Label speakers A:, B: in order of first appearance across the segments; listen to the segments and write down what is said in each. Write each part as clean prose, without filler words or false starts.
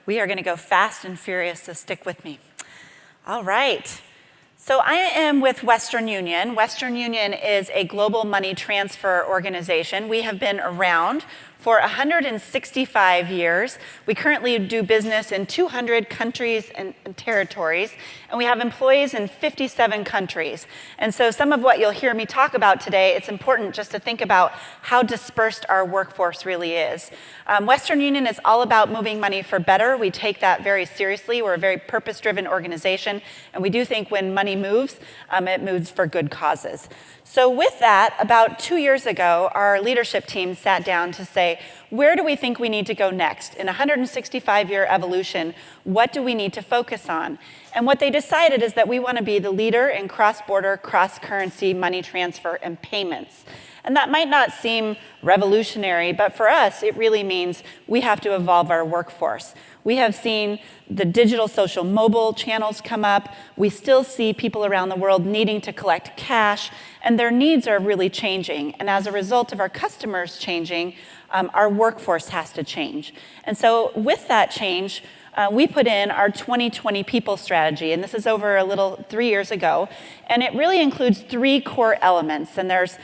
A: We are going to go fast and furious, so stick with me. All right. So I am with Western Union. Western Union is a global money transfer organization. We have been around for 165 years. We currently do business in 200 countries and territories, and we have employees in 57 countries. And so some of what you'll hear me talk about today, it's important just to think about how dispersed our workforce really is. Western Union is all about moving money for better. We take that very seriously. We're a very purpose-driven organization, and we do think when money moves, it moves for good causes. So with that, about 2 years ago, our leadership team sat down to say, where do we think we need to go next? In a 165-year evolution, what do we need to focus on? And what they decided is that we want to be the leader in cross-border, cross-currency money transfer and payments. And that might not seem revolutionary, but for us, it really means we have to evolve our workforce. We have seen the digital social mobile channels come up. We still see people around the world needing to collect cash, and their needs are really changing. And as a result of our customers changing, our workforce has to change. And so with that change, we put in our 2020 people strategy, and this is over a little 3 years ago, and it really includes 3 core elements, and there's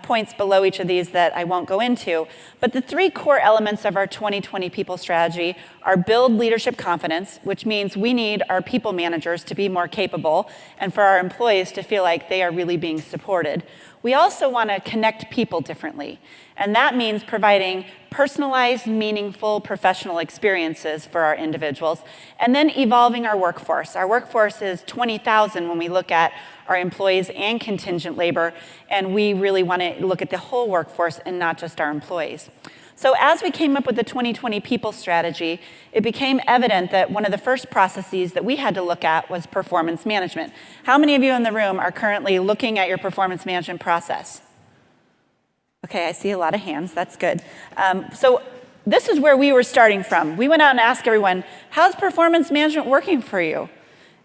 A: points below each of these that I won't go into, but the 3 core elements of our 2020 people strategy are build leadership confidence, which means we need our people managers to be more capable and for our employees to feel like they are really being supported. We also want to connect people differently, and that means providing personalized, meaningful professional experiences for our individuals, and then evolving our workforce. Our workforce is 20,000 when we look at our employees and contingent labor, and we really want to look at the whole workforce and not just our employees. So as we came up with the 2020 people strategy, it became evident that one of the first processes that we had to look at was performance management. How many of you in the room are currently looking at your performance management process? Okay, I see a lot of hands, that's good. So this is where we were starting from. We went out and asked everyone, how's performance management working for you?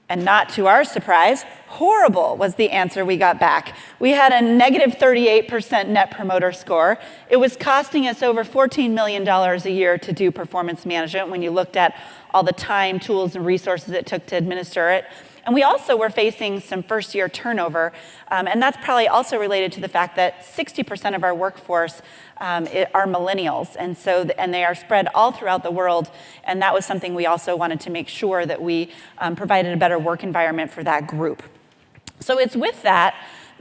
A: And not to our surprise, horrible was the answer we got back. We had a negative 38% net promoter score. It was costing us over $14 million a year to do performance management when you looked at all the time, tools, and resources it took to administer it. And we also were facing some first-year turnover, and that's probably also related to the fact that 60% of our workforce are millennials, and they are spread all throughout the world, and that was something we also wanted to make sure that we provided a better work environment for that group. So it's with that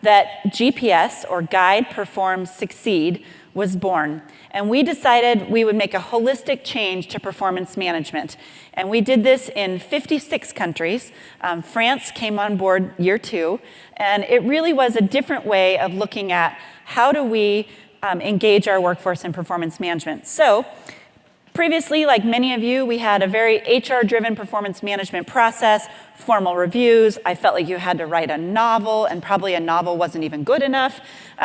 A: GPS, or Guide, Perform, Succeed, was born. And we decided we would make a holistic change to performance management. And we did this in 56 countries. France came on board year 2. And it really was a different way of looking at how do we engage our workforce in performance management. So previously, like many of you, we had a very HR-driven performance management process, formal reviews. I felt like you had to write a novel, and probably a novel wasn't even good enough.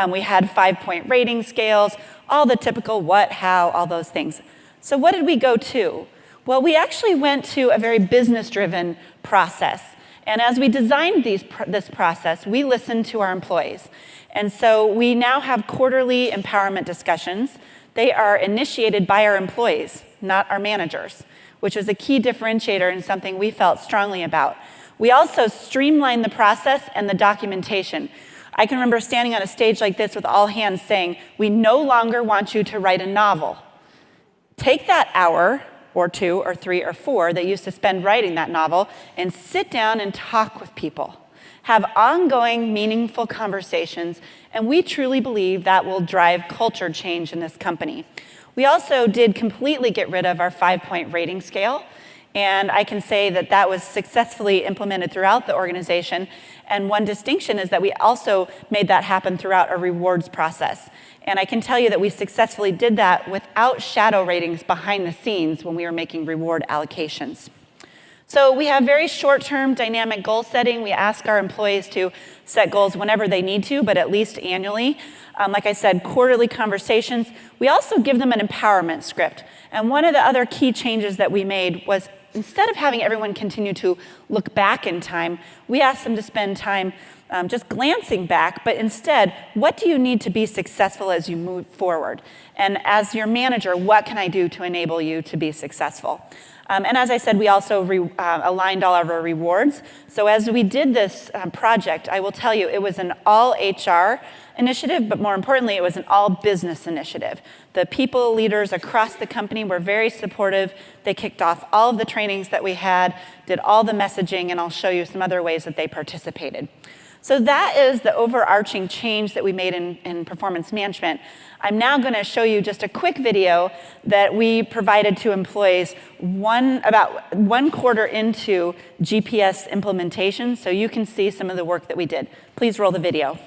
A: We had 5-point rating scales, all the typical what, how, all those things. So what did we go to? Well, we actually went to a very business-driven process. And as we designed this process, we listened to our employees. And so we now have quarterly empowerment discussions. They are initiated by our employees, not our managers, which was a key differentiator and something we felt strongly about. We also streamlined the process and the documentation. I can remember standing on a stage like this with all hands saying, we no longer want you to write a novel. Take that hour or 2 or 3 or 4 that you used to spend writing that novel and sit down and talk with people. Have ongoing, meaningful conversations, and we truly believe that will drive culture change in this company. We also did completely get rid of our 5-point rating scale, and I can say that that was successfully implemented throughout the organization. And one distinction is that we also made that happen throughout a rewards process. And I can tell you that we successfully did that without shadow ratings behind the scenes when we were making reward allocations. So we have very short-term dynamic goal setting. We ask our employees to set goals whenever they need to, but at least annually. Like I said, quarterly conversations. We also give them an empowerment script. And one of the other key changes that we made was instead of having everyone continue to look back in time, we asked them to spend time just glancing back, but instead, what do you need to be successful as you move forward? And as your manager, what can I do to enable you to be successful? And as I said, we also aligned all of our rewards. So as we did this project, I will tell you, it was an all HR initiative, but more importantly, it was an all business initiative. The people leaders across the company were very supportive. They kicked off all of the trainings that we had, did all the messaging, and I'll show you some other ways that they participated. So that is the overarching change that we made in performance management. I'm now going to show you just a quick video that we provided to employees about 1 quarter into GPS implementation, so you can see some of the work that we did. Please roll the video.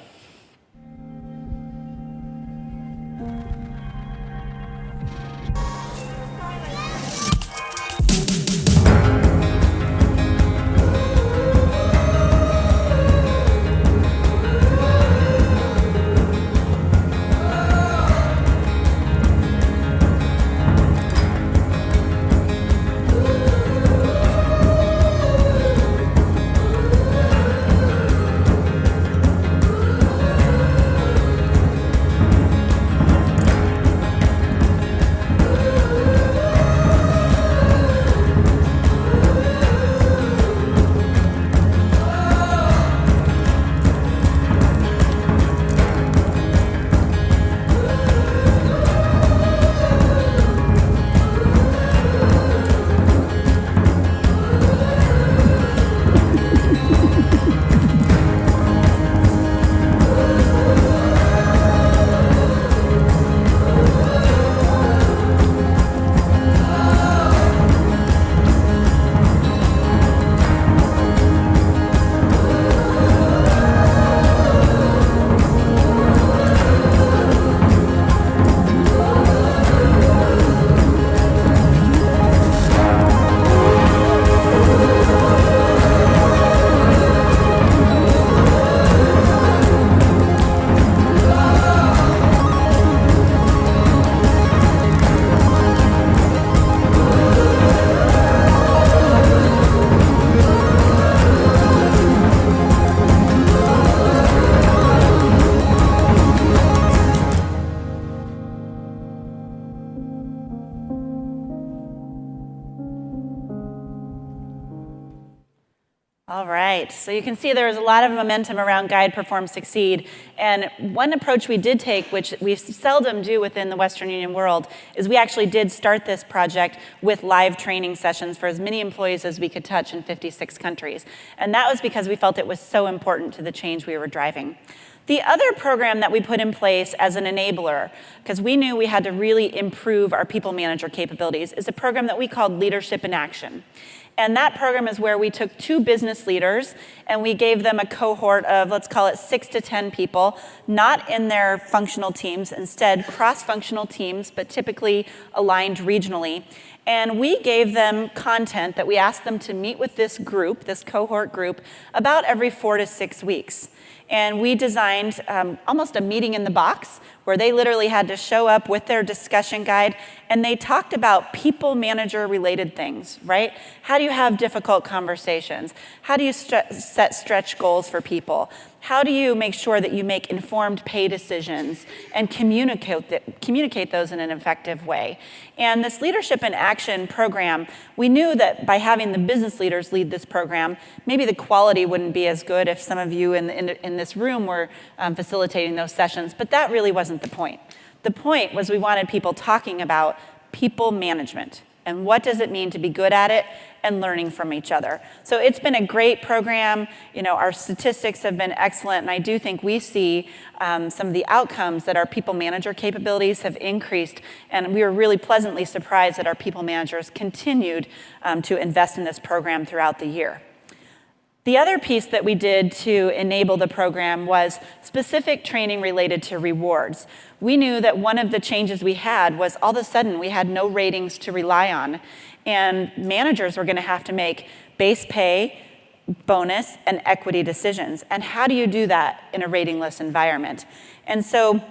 A: All right, so you can see there was a lot of momentum around Guide, Perform, Succeed. And one approach we did take, which we seldom do within the Western Union world, is we actually did start this project with live training sessions for as many employees as we could touch in 56 countries. And that was because we felt it was so important to the change we were driving. The other program that we put in place as an enabler, because we knew we had to really improve our people manager capabilities, is a program that we called Leadership in Action. And that program is where we took 2 business leaders and we gave them a cohort of, let's call it 6 to 10 people, not in their functional teams, instead cross-functional teams, but typically aligned regionally. And we gave them content that we asked them to meet with this group, this cohort group, about every 4 to 6 weeks. And we designed almost a meeting in the box where they literally had to show up with their discussion guide, and they talked about people manager related things, right? How do you have difficult conversations? How do you set stretch goals for people? How do you make sure that you make informed pay decisions and communicate those in an effective way? And this Leadership in Action program, we knew that by having the business leaders lead this program, maybe the quality wouldn't be as good if some of you in this room were facilitating those sessions, but that really wasn't the point. The point was we wanted people talking about people management and what does it mean to be good at it and learning from each other. So it's been a great program. You know, our statistics have been excellent, and I do think we see some of the outcomes that our people manager capabilities have increased, and we were really pleasantly surprised that our people managers continued to invest in this program throughout the year. The other piece that we did to enable the program was specific training related to rewards. We knew that one of the changes we had was all of a sudden we had no ratings to rely on, and managers were going to have to make base pay, bonus, and equity decisions. And how do you do that in a ratingless environment? And so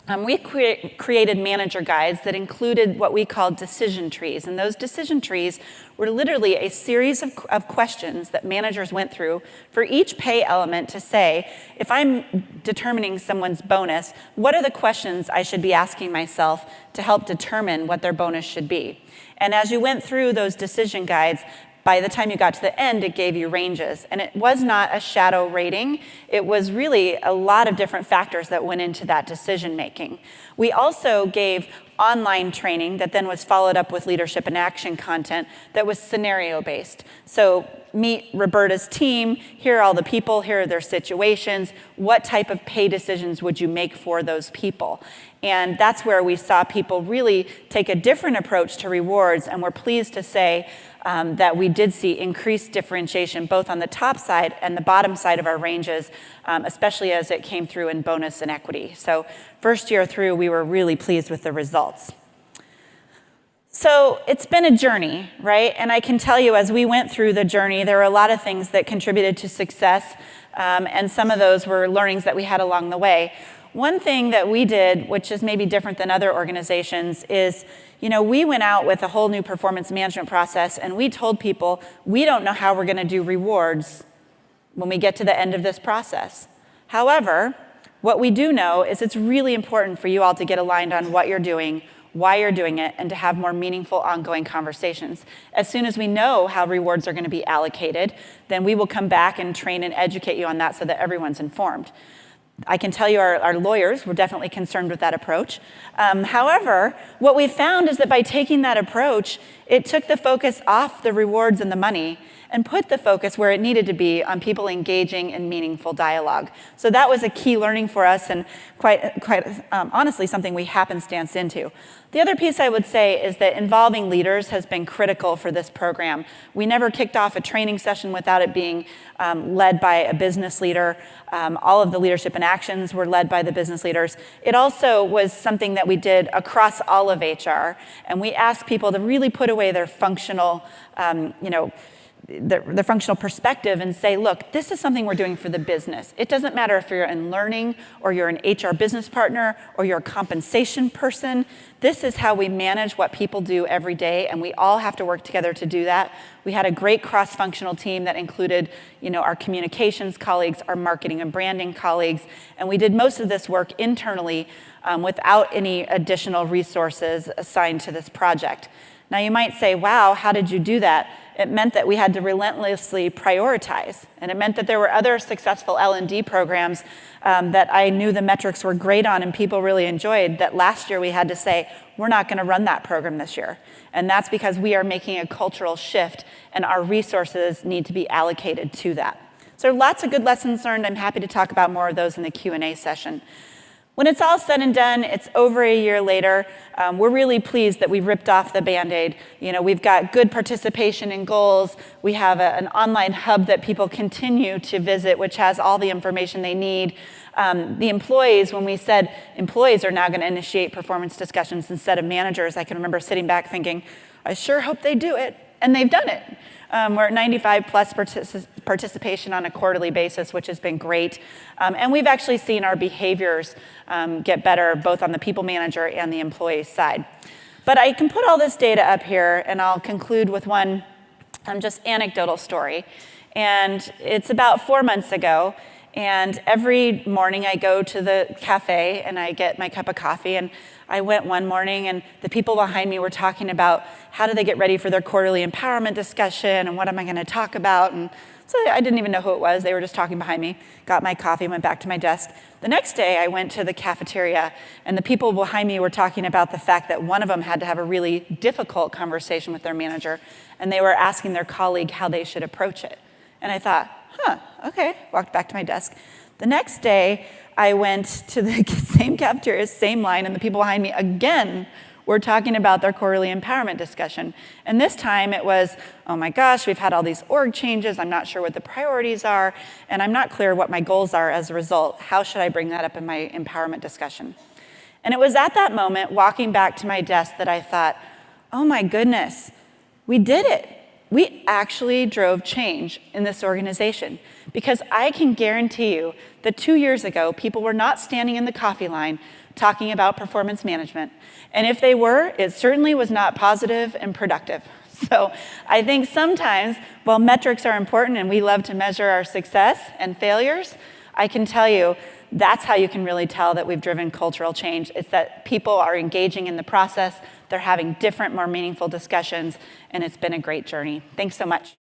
A: We created manager guides that included what we called decision trees. And those decision trees were literally a series of questions that managers went through for each pay element to say, if I'm determining someone's bonus, what are the questions I should be asking myself to help determine what their bonus should be? And as you went through those decision guides, by the time you got to the end, it gave you ranges. And it was not a shadow rating. It was really a lot of different factors that went into that decision making. We also gave online training that then was followed up with leadership and action content that was scenario based. So meet Roberta's team, here are all the people, here are their situations, what type of pay decisions would you make for those people? And that's where we saw people really take a different approach to rewards, and we're pleased to say that we did see increased differentiation both on the top side and the bottom side of our ranges, especially as it came through in bonus and equity. So first year through, we were really pleased with the results. So it's been a journey, right? And I can tell you as we went through the journey, there were a lot of things that contributed to success, and some of those were learnings that we had along the way. One thing that we did, which is maybe different than other organizations, is we went out with a whole new performance management process, and we told people, we don't know how we're going to do rewards when we get to the end of this process. However, what we do know is it's really important for you all to get aligned on what you're doing, why you're doing it, and to have more meaningful ongoing conversations. As soon as we know how rewards are going to be allocated, then we will come back and train and educate you on that so that everyone's informed. I can tell you our lawyers were definitely concerned with that approach. However, what we found is that by taking that approach, it took the focus off the rewards and the money and put the focus where it needed to be on people engaging in meaningful dialogue. So that was a key learning for us, and quite honestly something we happenstance into. The other piece I would say is that involving leaders has been critical for this program. We never kicked off a training session without it being led by a business leader. All of the leadership and actions were led by the business leaders. It also was something that we did across all of HR, and we asked people to really put away their functional, the functional perspective and say, look, this is something we're doing for the business. It doesn't matter if you're in learning or you're an HR business partner or you're a compensation person. This is how we manage what people do every day, and we all have to work together to do that. We had a great cross-functional team that included, our communications colleagues, our marketing and branding colleagues, and we did most of this work internally without any additional resources assigned to this project. Now you might say, wow, how did you do that? It meant that we had to relentlessly prioritize, and it meant that there were other successful L&D programs that I knew the metrics were great on and people really enjoyed, that last year we had to say, we're not going to run that program this year. And that's because we are making a cultural shift, and our resources need to be allocated to that. So lots of good lessons learned. I'm happy to talk about more of those in the Q&A session. When it's all said and done, it's over a year later. We're really pleased that we ripped off the Band-Aid. We've got good participation in goals. We have an online hub that people continue to visit, which has all the information they need. The employees, when we said employees are now going to initiate performance discussions instead of managers, I can remember sitting back thinking, I sure hope they do it. And they've done it. We're at 95 plus participation on a quarterly basis, which has been great. And we've actually seen our behaviors get better, both on the people manager and the employee side. But I can put all this data up here, and I'll conclude with one just anecdotal story. And it's about 4 months ago. And every morning I go to the cafe and I get my cup of coffee, and I went one morning and the people behind me were talking about how do they get ready for their quarterly empowerment discussion and what am I going to talk about. And so I didn't even know who it was. They were just talking behind me, got my coffee, went back to my desk. The next day I went to the cafeteria and the people behind me were talking about the fact that one of them had to have a really difficult conversation with their manager, and they were asking their colleague how they should approach it. And I thought, okay, walked back to my desk. The next day, I went to the same cafeteria, same line, and the people behind me again were talking about their quarterly empowerment discussion. And this time it was, oh my gosh, we've had all these org changes, I'm not sure what the priorities are, and I'm not clear what my goals are as a result. How should I bring that up in my empowerment discussion? And it was at that moment, walking back to my desk, that I thought, oh my goodness, we did it. We actually drove change in this organization, because I can guarantee you that 2 years ago, people were not standing in the coffee line talking about performance management. And if they were, it certainly was not positive and productive. So I think sometimes, while metrics are important and we love to measure our success and failures, I can tell you that's how you can really tell that we've driven cultural change. It's that people are engaging in the process, they're having different, more meaningful discussions, and it's been a great journey. Thanks so much.